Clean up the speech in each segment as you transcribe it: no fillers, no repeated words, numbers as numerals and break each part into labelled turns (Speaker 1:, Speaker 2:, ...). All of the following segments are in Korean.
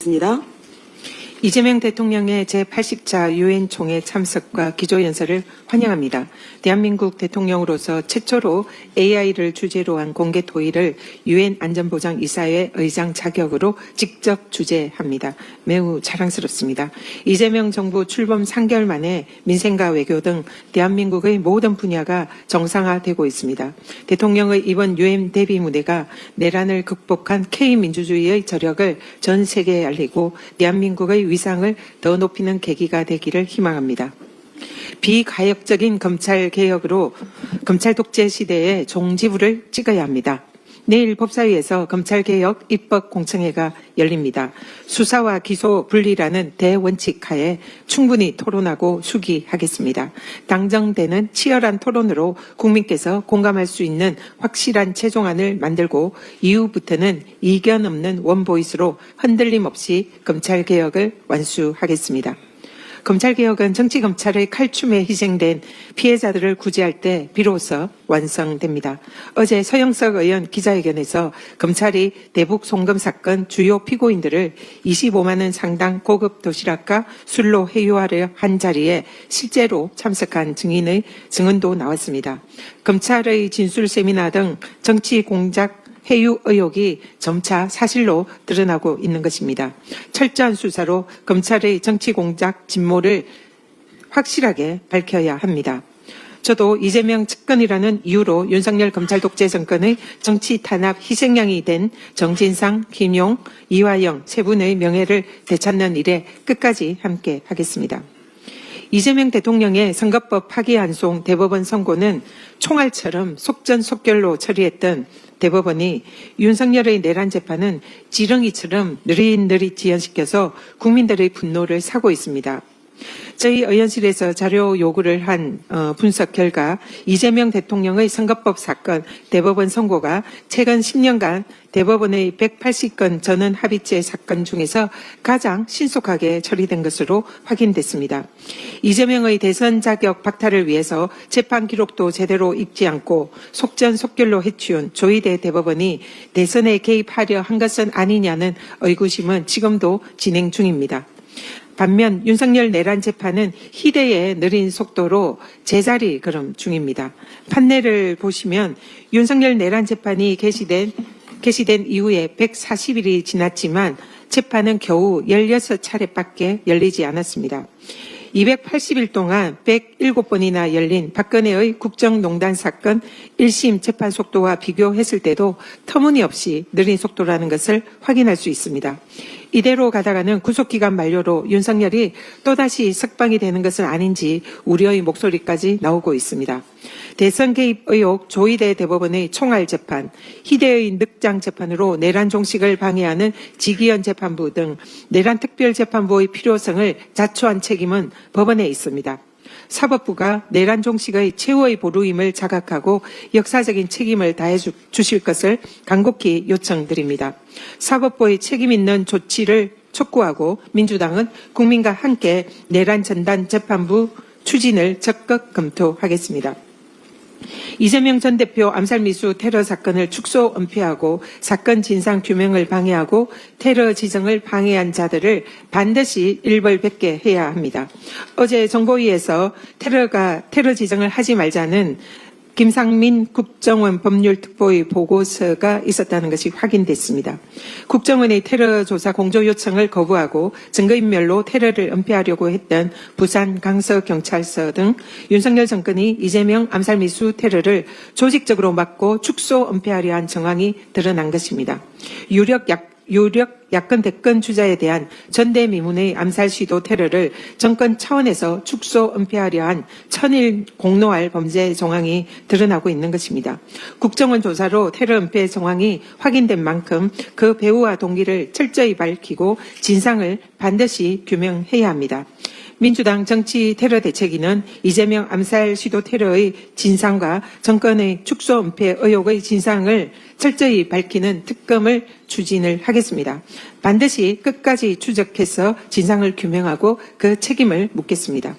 Speaker 1: 있습니다. 이재명 대통령의 제80차 유엔 총회 참석과 기조연설을 환영합니다. 대한민국 대통령으로서 최초로 AI를 주제로 한 공개 토의를 유엔 안전보장이사회 의장 자격으로 직접 주재합니다. 매우 자랑스럽습니다. 이재명 정부 출범 3개월 만에 민생과 외교 등 대한민국의 모든 분야가 정상화되고 있습니다. 대통령의 이번 유엔 대비 무대가 내란을 극복한 K민주주의의 저력을 전 세계에 알리고 대한민국의 위상을 더 높이는 계기가 되기를 희망합니다. 비가역적인 검찰개혁으로 검찰 독재 시대에 종지부를 찍어야 합니다. 내일 법사위에서 검찰개혁 입법 공청회가 열립니다. 수사와 기소 분리라는 대원칙 하에 충분히 토론하고 수기하겠습니다. 당정되는 치열한 토론으로 국민께서 공감할 수 있는 확실한 최종안을 만들고 이후부터는 이견 없는 원보이스로 흔들림 없이 검찰개혁을 완수하겠습니다. 검찰개혁은 정치검찰의 칼춤에 희생된 피해자들을 구제할 때 비로소 완성됩니다. 어제 서영석 의원 기자회견에서 검찰이 대북 송금 사건 주요 피고인들을 25만 원 상당 고급 도시락과 술로 회유하려 한 자리에 실제로 참석한 증인의 증언도 나왔습니다. 검찰의 진술 세미나 등 정치 공작 회유 의혹이 점차 사실로 드러나고 있는 것입니다. 철저한 수사로 검찰의 정치 공작 진모를 확실하게 밝혀야 합니다. 저도 이재명 측근이라는 이유로 윤석열 검찰 독재 정권의 정치 탄압 희생양이 된 정진상, 김용, 이화영 세 분의 명예를 되찾는 일에 끝까지 함께 하겠습니다. 이재명 대통령의 선거법 파기환송 대법원 선고는 총알처럼 속전속결로 처리했던 대법원이 윤석열의 내란 재판은 지렁이처럼 느릿느릿 지연시켜서 국민들의 분노를 사고 있습니다. 저희 의원실에서 자료 요구를 한 분석 결과 이재명 대통령의 선거법 사건 대법원 선고가 최근 10년간 대법원의 180건 전원 합의체 사건 중에서 가장 신속하게 처리된 것으로 확인됐습니다. 이재명의 대선 자격 박탈을 위해서 재판 기록도 제대로 읽지 않고 속전속결로 해치운 조희대 대법원이 대선에 개입하려 한 것은 아니냐는 의구심은 지금도 진행 중입니다. 반면 윤석열 내란 재판은 희대의 느린 속도로 제자리 걸음 중입니다. 판례를 보시면 윤석열 내란 재판이 개시된 이후에 140일이 지났지만 재판은 겨우 16차례밖에 열리지 않았습니다. 280일 동안 107번이나 열린 박근혜의 국정농단 사건 1심 재판 속도와 비교했을 때도 터무니없이 느린 속도라는 것을 확인할 수 있습니다. 이대로 가다가는 구속기간 만료로 윤석열이 또다시 석방이 되는 것은 아닌지 우려의 목소리까지 나오고 있습니다. 대선 개입 의혹 조희대 대법원의 총알 재판, 희대의 늑장 재판으로 내란 종식을 방해하는 지기현 재판부 등 내란 특별재판부의 필요성을 자초한 책임은 법원에 있습니다. 사법부가 내란 종식의 최후의 보루임을 자각하고 역사적인 책임을 다해 주실 것을 간곡히 요청드립니다. 사법부의 책임 있는 조치를 촉구하고 민주당은 국민과 함께 내란 전단 재판부 추진을 적극 검토하겠습니다. 이재명 전 대표 암살미수 테러 사건을 축소 은폐하고 사건 진상 규명을 방해하고 테러 지정을 방해한 자들을 반드시 일벌백계 해야 합니다. 어제 정보위에서 테러 지정을 하지 말자는 김상민 국정원 법률특보의 보고서가 있었다는 것이 확인됐습니다. 국정원의 테러 조사 공조 요청을 거부하고 증거인멸로 테러를 은폐하려고 했던 부산 강서경찰서 등 윤석열 정권이 이재명 암살미수 테러를 조직적으로 막고 축소 은폐하려 한 정황이 드러난 것입니다. 유력 야권 대권 주자에 대한 전대미문의 암살 시도 테러를 정권 차원에서 축소 은폐하려 한 천일 공노할 범죄 정황이 드러나고 있는 것입니다. 국정원 조사로 테러 은폐 정황이 확인된 만큼 그 배후와 동기를 철저히 밝히고 진상을 반드시 규명해야 합니다. 민주당 정치 테러 대책위는 이재명 암살 시도 테러의 진상과 정권의 축소 은폐 의혹의 진상을 철저히 밝히는 특검을 추진을 하겠습니다. 반드시 끝까지 추적해서 진상을 규명하고 그 책임을 묻겠습니다.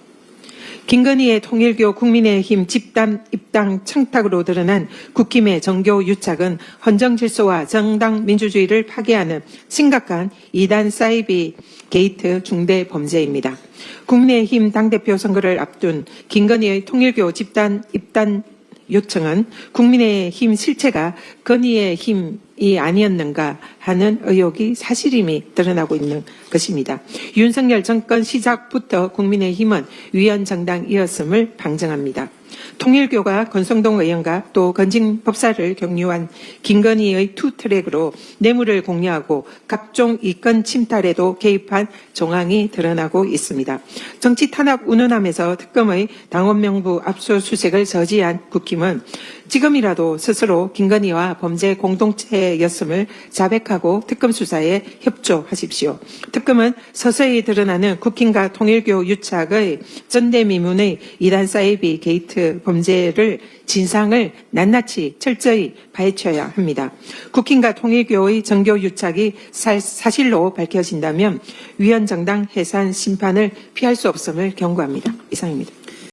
Speaker 1: 김건희의 통일교 국민의힘 집단 입당 청탁으로 드러난 국힘의 정교 유착은 헌정 질서와 정당 민주주의를 파괴하는 심각한 이단 사이비 게이트 중대 범죄입니다. 국민의힘 당대표 선거를 앞둔 김건희의 통일교 집단 입단 요청은 국민의힘 실체가 건희의 힘이 아니었는가 하는 의혹이 사실임이 드러나고 있는 것입니다. 윤석열 정권 시작부터 국민의힘은 위헌정당이었음을 방증합니다. 통일교가 권성동 의원과 또 건진 법사를 격려한 김건희의 투트랙으로 뇌물을 공유하고 각종 이권 침탈에도 개입한 정황이 드러나고 있습니다. 정치 탄압 운운하면서 특검의 당원 명부 압수수색을 저지한 국힘은 지금이라도 스스로 김건희와 범죄 공동체였음을 자백하고 특검 수사에 협조하십시오. 특검은 서서히 드러나는 국힘과 통일교 유착의 전대미문의 이단 사이비 게이트 범죄를 진상을 낱낱이 철저히 파헤쳐야 합니다. 국힘과 통일교의 정교 유착이 사실로 밝혀진다면 위헌정당 해산 심판을 피할 수 없음을 경고합니다. 이상입니다.